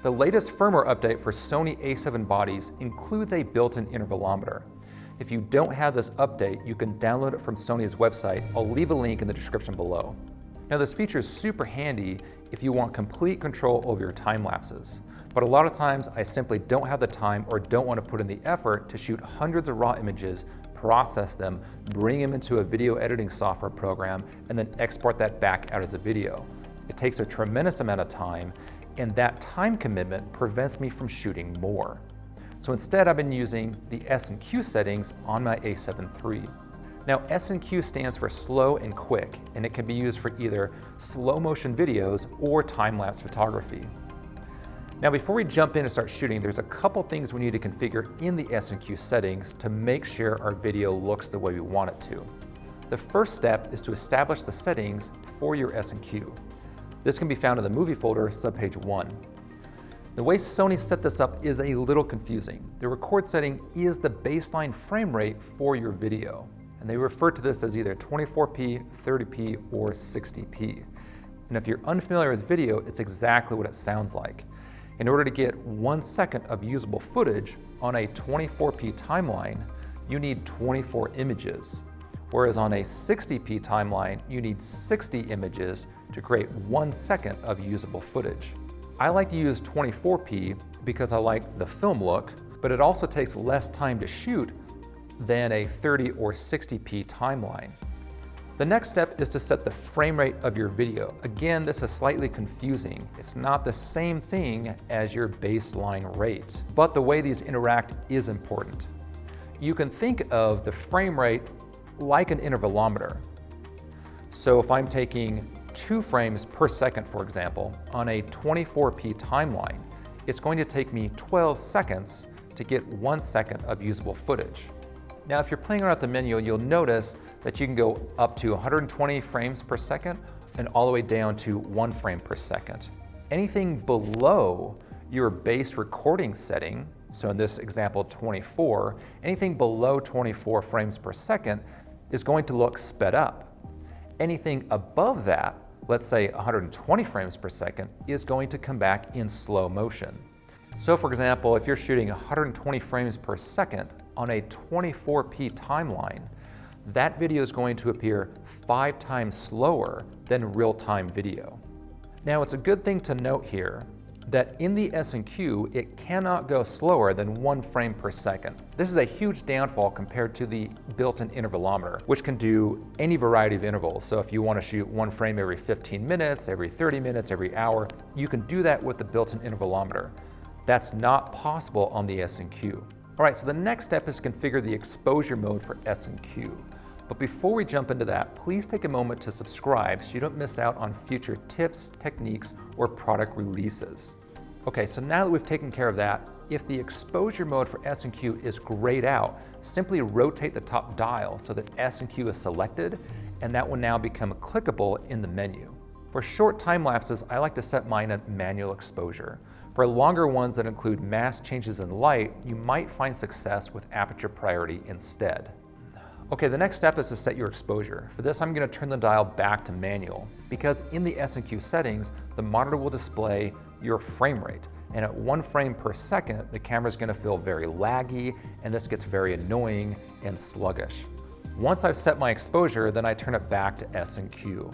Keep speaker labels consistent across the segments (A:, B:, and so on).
A: The latest firmware update for Sony a7 bodies includes a built-in intervalometer. If you don't have this update, you can download it from Sony's website. I'll leave a link in the description below. Now this feature is super handy if you want complete control over your time lapses. But a lot of times I simply don't have the time or don't want to put in the effort to shoot hundreds of raw images, process them, bring them into a video editing software program, and then export that back out as a video. It takes a tremendous amount of time, and that time commitment prevents me from shooting more. So instead I've been using the S&Q settings on my a7 III. Now S&Q stands for slow and quick, and it can be used for either slow motion videos or time-lapse photography. Now before we jump in and start shooting, there's a couple things we need to configure in the S&Q settings to make sure our video looks the way we want it to. The first step is to establish the settings for your S&Q. This can be found in the movie folder, subpage 1. The way Sony set this up is a little confusing. The record setting is the baseline frame rate for your video, and they refer to this as either 24p, 30p, or 60p. And if you're unfamiliar with video, it's exactly what it sounds like. In order to get 1 second of usable footage on a 24p timeline, you need 24 images. Whereas on a 60p timeline, you need 60 images to create 1 second of usable footage. I like to use 24p because I like the film look, but it also takes less time to shoot than a 30 or 60p timeline. The next step is to set the frame rate of your video. Again, this is slightly confusing. It's not the same thing as your baseline rate, but the way these interact is important. You can think of the frame rate like an intervalometer. So if I'm taking 2 frames per second, for example, on a 24p timeline, it's going to take me 12 seconds to get 1 second of usable footage. Now, if you're playing around with the menu, you'll notice that you can go up to 120 frames per second and all the way down to 1 frame per second. Anything below your base recording setting, so in this example 24, anything below 24 frames per second is going to look sped up. Anything above that, let's say 120 frames per second, is going to come back in slow motion. So for example, if you're shooting 120 frames per second on a 24p timeline, that video is going to appear 5 times slower than real-time video. Now it's a good thing to note here that in the S&Q, it cannot go slower than 1 frame per second. This is a huge downfall compared to the built-in intervalometer, which can do any variety of intervals. So if you want to shoot 1 frame every 15 minutes, every 30 minutes, every hour, you can do that with the built-in intervalometer. That's not possible on the S&Q. All right, so the next step is to configure the exposure mode for S&Q. But before we jump into that, please take a moment to subscribe so you don't miss out on future tips, techniques, or product releases. Okay, so now that we've taken care of that, if the exposure mode for S&Q is grayed out, simply rotate the top dial so that S&Q is selected, and that will now become clickable in the menu. For short time lapses, I like to set mine at manual exposure. For longer ones that include mass changes in light, you might find success with aperture priority instead. Okay, the next step is to set your exposure. For this, I'm going to turn the dial back to manual because in the S&Q settings, the monitor will display your frame rate. And at 1 frame per second, the camera is going to feel very laggy, and this gets very annoying and sluggish. Once I've set my exposure, then I turn it back to S&Q.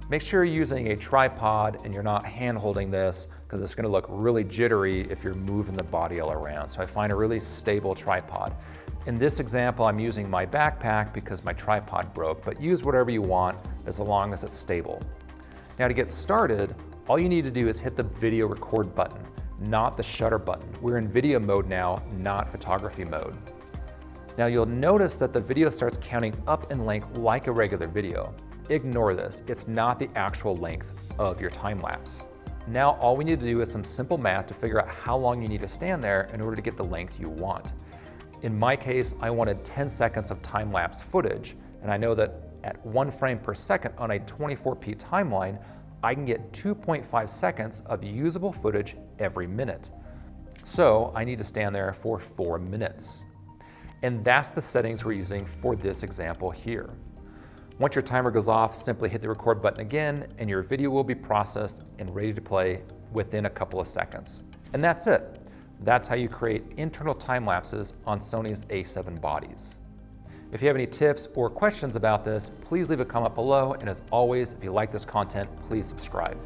A: Make sure you're using a tripod and you're not hand holding this because it's going to look really jittery if you're moving the body all around. So I find a really stable tripod. In this example, I'm using my backpack because my tripod broke, but use whatever you want as long as it's stable. Now to get started, all you need to do is hit the video record button, not the shutter button. We're in video mode now, not photography mode. Now you'll notice that the video starts counting up in length like a regular video. Ignore this, it's not the actual length of your time lapse. Now all we need to do is some simple math to figure out how long you need to stand there in order to get the length you want. In my case, I wanted 10 seconds of time-lapse footage, and I know that at 1 frame per second on a 24p timeline, I can get 2.5 seconds of usable footage every minute. So I need to stand there for 4 minutes. And that's the settings we're using for this example here. Once your timer goes off, simply hit the record button again, and your video will be processed and ready to play within a couple of seconds. And that's it. That's how you create internal time lapses on Sony's a7 bodies. If you have any tips or questions about this, please leave a comment below. And as always, if you like this content, please subscribe.